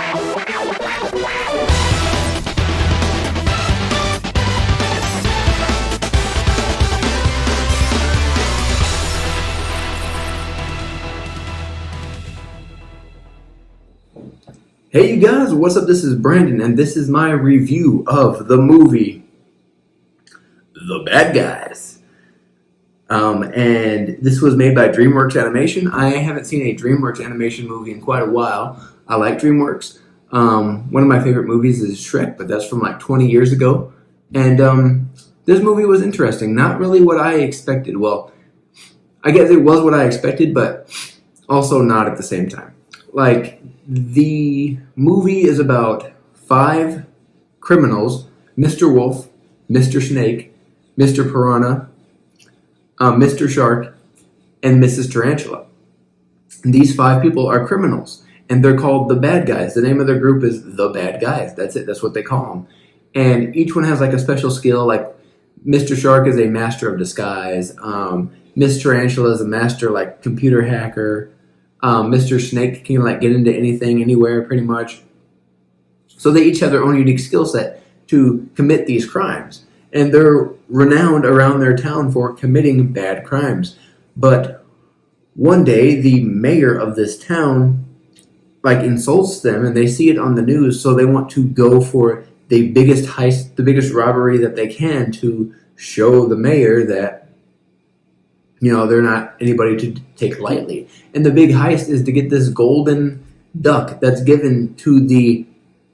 Hey you guys, what's up? This is Brandon, and this is my review of the movie The Bad Guys. And this was made by Dreamworks Animation. I haven't seen a Dreamworks animation movie in quite a while. I like Dreamworks. One of my favorite movies is Shrek, but that's from like 20 years ago. And this movie was interesting. Not really what I expected. Well, I guess it was what I expected, but also not at the same time. Like, the movie is about 5 criminals: Mr. Wolf, Mr. Snake, Mr. Piranha, Mr. Shark, and Mrs. Tarantula. And these 5 people are criminals, and they're called the Bad Guys. The name of their group is the Bad Guys. That's it. That's what they call them. And each one has like a special skill. Like, Mr. Shark is a master of disguise. Miss Tarantula is a master like computer hacker. Mr. Snake can like get into anything, anywhere, pretty much. So they each have their own unique skill set to commit these crimes. And they're renowned around their town for committing bad crimes. But one day, the mayor of this town like insults them, and they see it on the news, so they want to go for the biggest heist, the biggest robbery that they can to show the mayor that, you know, they're not anybody to take lightly. And the big heist is to get this golden duck that's given to the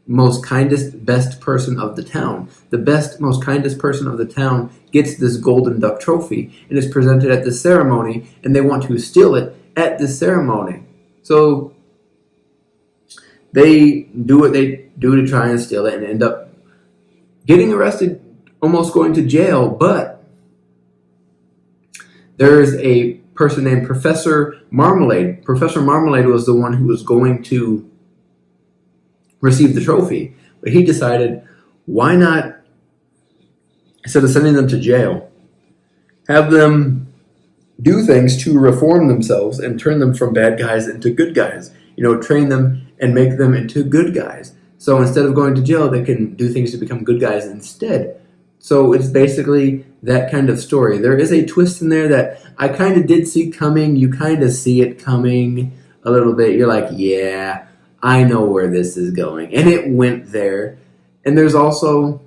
most kindest, best person of the town. The best, most kindest person of the town gets this golden duck trophy and is presented at this ceremony, and they want to steal it at this ceremony. So they do what they do to try and steal it and end up getting arrested, almost going to jail, but there's a person named Professor Marmalade. Professor Marmalade was the one who was going to receive the trophy. But he decided, why not, instead of sending them to jail, have them do things to reform themselves and turn them from bad guys into good guys. You know, train them and make them into good guys. So instead of going to jail, they can do things to become good guys instead. So it's basically that kind of story. There is a twist in there that I kind of did see coming. You kind of see it coming a little bit. You're like, yeah, I know where this is going. And it went there. And there's also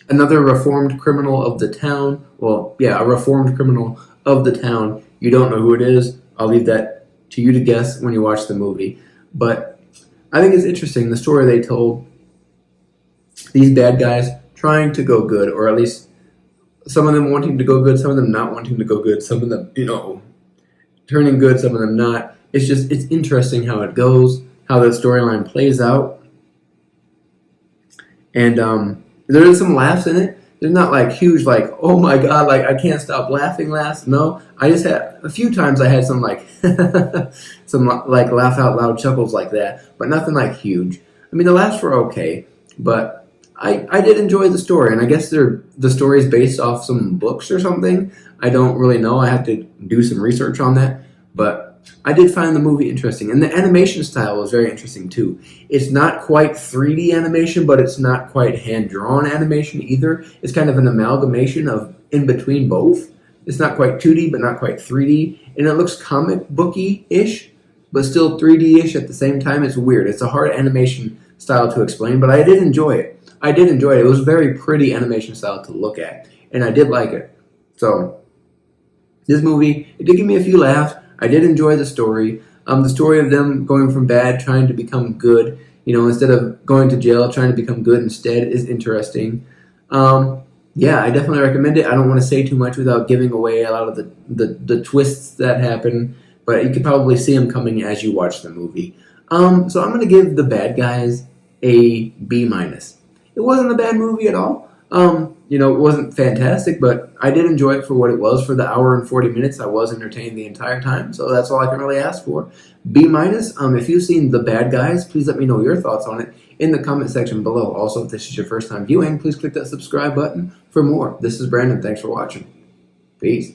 another reformed criminal of the town. Well, yeah, a reformed criminal of the town. You don't know who it is. I'll leave that to you to guess when you watch the movie. But I think it's interesting, the story they told. These bad guys trying to go good, or at least some of them wanting to go good, some of them not wanting to go good, some of them, you know, turning good, some of them not. It's interesting how it goes, how the storyline plays out. And there is some laughs in it. They're not like huge, like, oh my god, like I can't stop laughing laughs. No, I just had, a few times I had some like, some like laugh out loud chuckles like that, but nothing like huge. I mean, the laughs were okay, but I did enjoy the story, and I guess the story is based off some books or something. I don't really know. I have to do some research on that, but I did find the movie interesting, and the animation style was very interesting too. It's not quite 3D animation, but it's not quite hand-drawn animation either. It's kind of an amalgamation of in between both. It's not quite 2D, but not quite 3D, and it looks comic booky-ish, but still 3D-ish at the same time. It's weird. It's a hard animation style to explain, but I did enjoy it. It was very pretty animation style to look at, and I did like it. So, this movie, it did give me a few laughs. I did enjoy the story. The story of them going from bad, trying to become good, you know, instead of going to jail, trying to become good instead is interesting. Yeah, I definitely recommend it. I don't want to say too much without giving away a lot of the twists that happen, but you could probably see them coming as you watch the movie. So I'm going to give The Bad Guys a B-. It wasn't a bad movie at all. You know, it wasn't fantastic, but I did enjoy it for what it was. For the hour and 40 minutes, I was entertained the entire time, so that's all I can really ask for. B-. If you've seen The Bad Guys, please let me know your thoughts on it in the comment section below. Also, if this is your first time viewing, please click that subscribe button for more. This is Brandon. Thanks for watching. Peace.